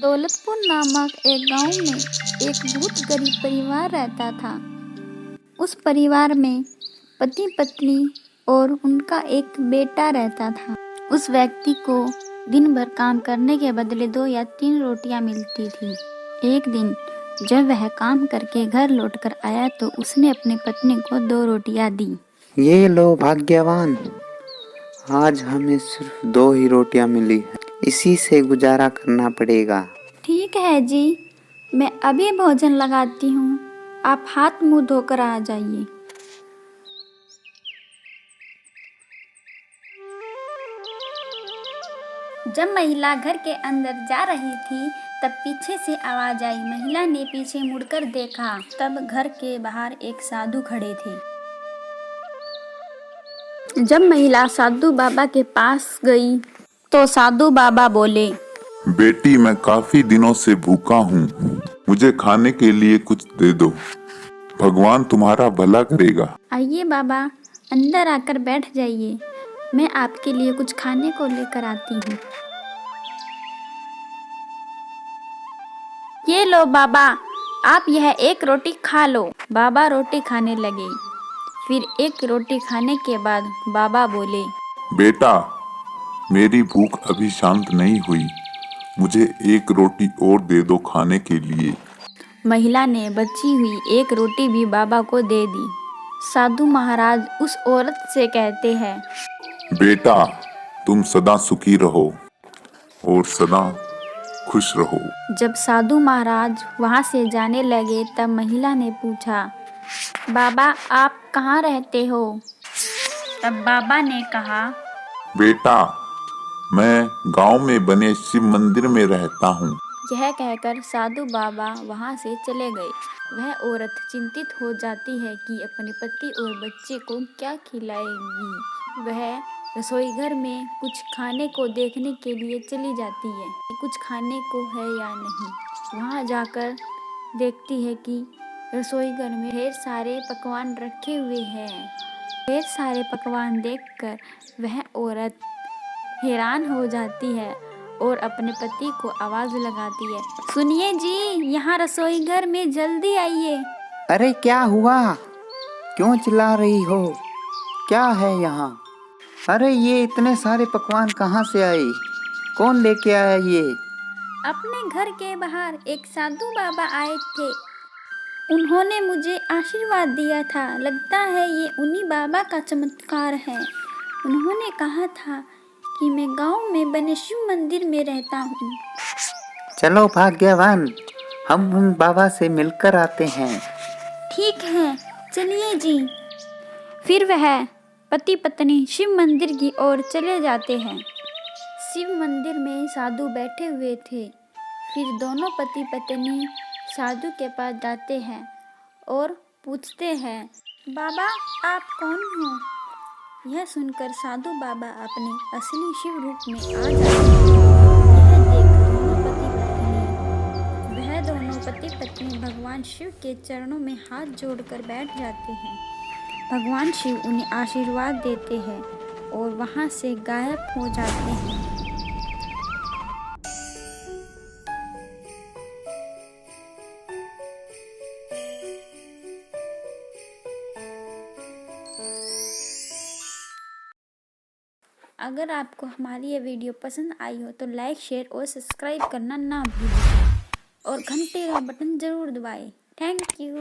दौलतपुर नामक एक गांव में एक बहुत गरीब परिवार रहता था। उस परिवार में पति पत्नी और उनका एक बेटा रहता था। उस व्यक्ति को दिन भर काम करने के बदले 2 या 3 रोटियां मिलती थी। एक दिन जब वह काम करके घर लौटकर आया तो उसने अपनी पत्नी को 2 रोटियां दी। ये लो भाग्यवान, आज हमें सिर्फ 2 ही रोटियां मिली हैं। इसी से गुजारा करना पड़ेगा। ठीक है जी, मैं अभी भोजन लगाती हूँ, आप हाथ मुंह धोकर आ जाइए। जब महिला घर के अंदर जा रही थी तब पीछे से आवाज आई। महिला ने पीछे मुड़कर देखा, तब घर के बाहर एक साधु खड़े थे। जब महिला साधु बाबा के पास गई तो साधु बाबा बोले, बेटी, मैं काफी दिनों से भूखा हूँ, मुझे खाने के लिए कुछ दे दो, भगवान तुम्हारा भला करेगा। आइए बाबा, अंदर आकर बैठ जाइए, मैं आपके लिए कुछ खाने को लेकर आती हूँ। ये लो बाबा, आप यह एक रोटी खा लो। बाबा रोटी खाने लगे। फिर एक रोटी खाने के बाद बाबा बोले, बेटा, मेरी भूख अभी शांत नहीं हुई, मुझे एक रोटी और दे दो खाने के लिए। महिला ने बची हुई एक रोटी भी बाबा को दे दी। साधु महाराज उस औरत से कहते हैं, बेटा, तुम सदा सुखी रहो और सदा खुश रहो। जब साधु महाराज वहां से जाने लगे तब महिला ने पूछा, बाबा आप कहाँ रहते हो? तब बाबा ने कहा, बेटा, मैं गांव में बने शिव मंदिर में रहता हूँ। यह कहकर साधु बाबा वहां से चले गए। वह औरत चिंतित हो जाती है कि अपने पति और बच्चे को क्या खिलाएगी। वह रसोई घर में कुछ खाने को देखने के लिए चली जाती है कि कुछ खाने को है या नहीं। वहां जाकर देखती है कि रसोई घर में ढेर सारे पकवान रखे हुए हैं। ढेर सारे पकवान देखकर वह औरत हैरान हो जाती है और अपने पति को आवाज लगाती है, सुनिए जी, यहाँ रसोई घर में जल्दी आइए। अरे क्या हुआ, क्यों चिल्ला रही हो, क्या है यहाँ? अरे ये इतने सारे पकवान कहाँ से आए, कौन लेके आया ये? अपने घर के बाहर एक साधु बाबा आए थे, उन्होंने मुझे आशीर्वाद दिया था। लगता है ये उन्हीं बाबा का चमत्कार है। उन्होंने कहा था कि मैं गांव में बने शिव मंदिर में रहता हूँ। चलो भाग्यवान, हम उन बाबा से मिलकर आते हैं। ठीक है, चलिए जी। फिर वह पति पत्नी शिव मंदिर की ओर चले जाते हैं। शिव मंदिर में साधु बैठे हुए थे। फिर दोनों पति पत्नी साधु के पास जाते हैं और पूछते हैं, बाबा आप कौन हो? यह सुनकर साधु बाबा अपने असली शिव रूप में आ जाते हैं। यह देख दोनों पति पत्नी भगवान शिव के चरणों में हाथ जोड़कर बैठ जाते हैं। भगवान शिव उन्हें आशीर्वाद देते हैं और वहां से गायब हो जाते हैं। अगर आपको हमारी ये वीडियो पसंद आई हो तो लाइक, शेयर और सब्सक्राइब करना ना भूलें और घंटे का बटन जरूर दबाएं। Thank you.